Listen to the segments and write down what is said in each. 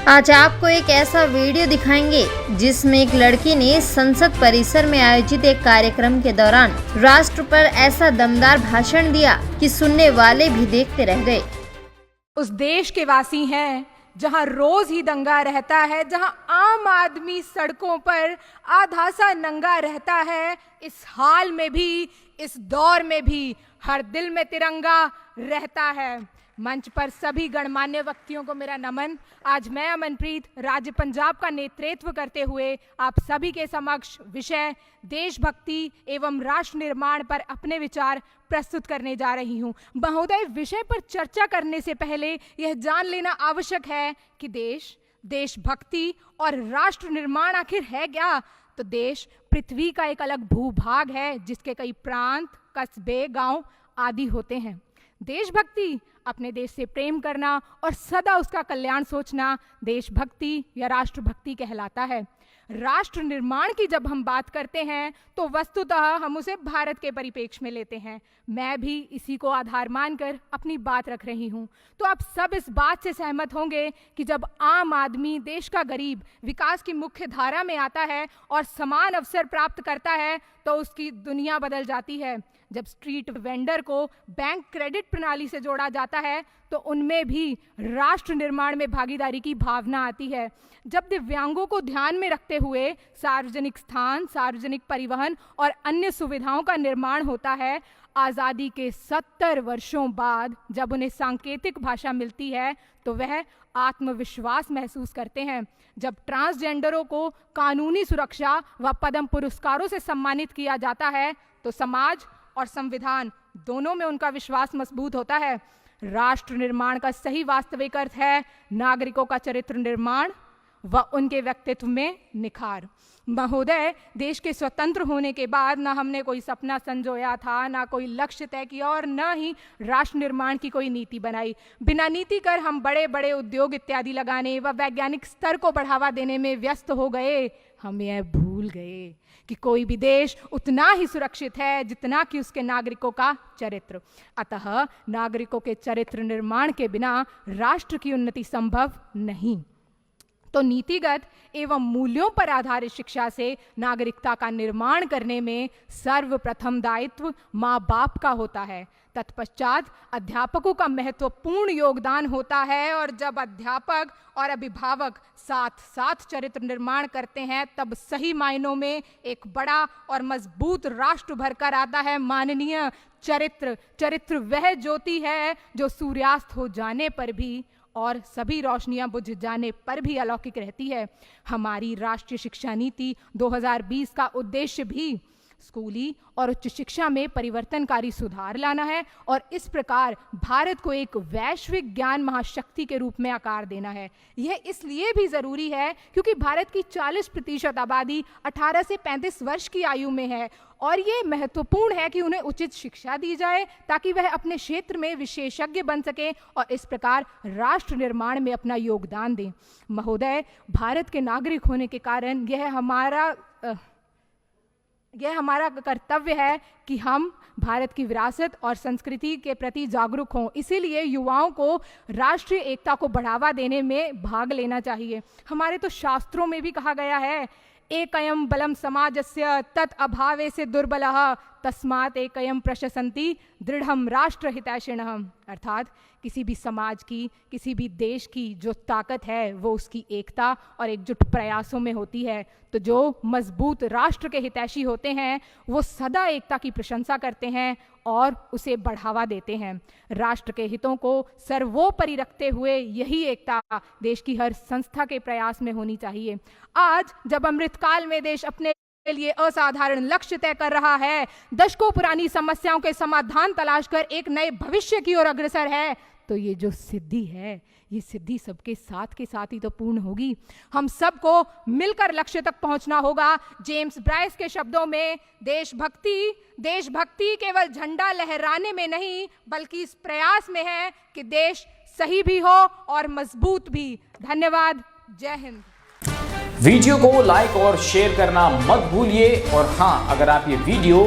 आज आपको एक ऐसा वीडियो दिखाएंगे जिसमें एक लड़की ने संसद परिसर में आयोजित एक कार्यक्रम के दौरान राष्ट्र पर ऐसा दमदार भाषण दिया कि सुनने वाले भी देखते रह गए। उस देश के वासी हैं जहां रोज ही दंगा रहता है, जहां आम आदमी सड़कों पर आधा सा नंगा रहता है। इस हाल में भी, इस दौर में भी हर दिल में तिरंगा रहता है। मंच पर सभी गणमान्य व्यक्तियों को मेरा नमन। आज मैं अमनप्रीत राज्य पंजाब का नेतृत्व करते हुए आप सभी के समक्ष विषय देशभक्ति एवं राष्ट्र निर्माण पर अपने विचार प्रस्तुत करने जा रही हूं। महोदय, विषय पर चर्चा करने से पहले यह जान लेना आवश्यक है कि देशभक्ति और राष्ट्र निर्माण आखिर है क्या। तो देश पृथ्वी का एक अलग भूभाग है जिसके कई प्रांत, कस्बे, गांव आदि होते हैं। देशभक्ति अपने देश से प्रेम करना और सदा उसका कल्याण सोचना देशभक्ति या राष्ट्रभक्ति कहलाता है। राष्ट्र निर्माण की जब हम बात करते हैं तो वस्तुतः हम उसे भारत के परिप्रेक्ष्य में लेते हैं। मैं भी इसी को आधार मानकर अपनी बात रख रही हूं। तो आप सब इस बात से सहमत होंगे कि जब आम आदमी, देश का गरीब विकास की मुख्य धारा में आता है और समान अवसर प्राप्त करता है तो उसकी दुनिया बदल जाती है। जब स्ट्रीट वेंडर को बैंक क्रेडिट प्रणाली से जोड़ा जाता है तो उनमें भी राष्ट्र निर्माण में भागीदारी की भावना आती है। जब दिव्यांगों को ध्यान में रखते हुए सार्वजनिक स्थान, सार्वजनिक परिवहन और अन्य सुविधाओं का निर्माण होता है, आज़ादी के 70 वर्षों बाद जब उन्हें सांकेतिक भाषा मिलती है तो वह आत्मविश्वास महसूस करते हैं। जब ट्रांसजेंडरों को कानूनी सुरक्षा व पद्म पुरस्कारों से सम्मानित किया जाता है तो समाज और संविधान दोनों में उनका विश्वास मजबूत होता है। राष्ट्र निर्माण का सही वास्तविक अर्थ है नागरिकों का चरित्र निर्माण व उनके व्यक्तित्व में निखार। महोदय, देश के स्वतंत्र होने के बाद न हमने कोई सपना संजोया था, ना कोई लक्ष्य तय किया और न ही राष्ट्र निर्माण की कोई नीति बनाई। बिना नीति कर हम बड़े बड़े उद्योग इत्यादि लगाने व वैज्ञानिक स्तर को बढ़ावा देने में व्यस्त हो गए। हम यह भूल गए कि कोई भी देश उतना ही सुरक्षित है जितना कि उसके नागरिकों का चरित्र। अतः नागरिकों के चरित्र निर्माण के बिना राष्ट्र की उन्नति संभव नहीं। तो नीतिगत एवं मूल्यों पर आधारित शिक्षा से नागरिकता का निर्माण करने में सर्वप्रथम दायित्व माँ बाप का होता है। तत्पश्चात अध्यापकों का महत्वपूर्ण योगदान होता है और जब अध्यापक और अभिभावक साथ साथ चरित्र निर्माण करते हैं तब सही मायनों में एक बड़ा और मजबूत राष्ट्र भरकर आता है। माननीय, चरित्र वह ज्योति है जो सूर्यास्त हो जाने पर भी और सभी रोशनियां बुझ जाने पर भी अलौकिक रहती है। हमारी राष्ट्रीय शिक्षा नीति 2020 का उद्देश्य भी स्कूली और उच्च शिक्षा में परिवर्तनकारी सुधार लाना है और इस प्रकार भारत को एक वैश्विक ज्ञान महाशक्ति के रूप में आकार देना है। यह इसलिए भी जरूरी है क्योंकि भारत की 40% आबादी 18 से 35 वर्ष की आयु में है और ये महत्वपूर्ण है कि उन्हें उचित शिक्षा दी जाए ताकि वह अपने क्षेत्र में विशेषज्ञ बन सके और इस प्रकार राष्ट्र निर्माण में अपना योगदान दें। महोदय, भारत के नागरिक होने के कारण यह हमारा कर्तव्य है कि हम भारत की विरासत और संस्कृति के प्रति जागरूक हों। इसीलिए युवाओं को राष्ट्रीय एकता को बढ़ावा देने में भाग लेना चाहिए। हमारे तो शास्त्रों में भी कहा गया है, एकयम बलम समाजस्य तत् अभावे से दुर्बलः तस्मात् एकयम प्रशसन्ति दृढ़म राष्ट्र हितैषिणः। अर्थात किसी भी समाज की, किसी भी देश की जो ताकत है वो उसकी एकता और एकजुट प्रयासों में होती है। तो जो मजबूत राष्ट्र के हितैषी होते हैं वो सदा एकता की प्रशंसा करते हैं और उसे बढ़ावा देते हैं। राष्ट्र के हितों को सर्वोपरि रखते हुए यही एकता देश की हर संस्था के प्रयास में होनी चाहिए। आज जब अमृतकाल में देश अपने के लिए असाधारण लक्ष्य तय कर रहा है, दशकों पुरानी समस्याओं के समाधान तलाश कर एक नए भविष्य की ओर अग्रसर है, तो ये जो सिद्धि है, ये सिद्धि सबके साथ के साथ ही तो पूर्ण होगी। हम सबको मिलकर लक्ष्य तक पहुंचना होगा। जेम्स ब्राइस के शब्दों में, देशभक्ति केवल झंडा लहराने में नहीं बल्कि इस प्रयास में है कि देश सही भी हो और मजबूत भी। धन्यवाद। जय हिंद। वीडियो को लाइक और शेयर करना मत भूलिए। और हाँ, अगर आप ये वीडियो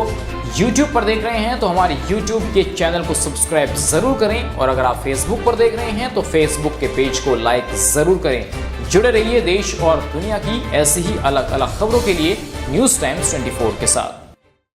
YouTube पर देख रहे हैं तो हमारे YouTube के चैनल को सब्सक्राइब जरूर करें और अगर आप Facebook पर देख रहे हैं तो Facebook के पेज को लाइक जरूर करें। जुड़े रहिए देश और दुनिया की ऐसी ही अलग अलग खबरों के लिए न्यूज़ टाइम्स 24 के साथ।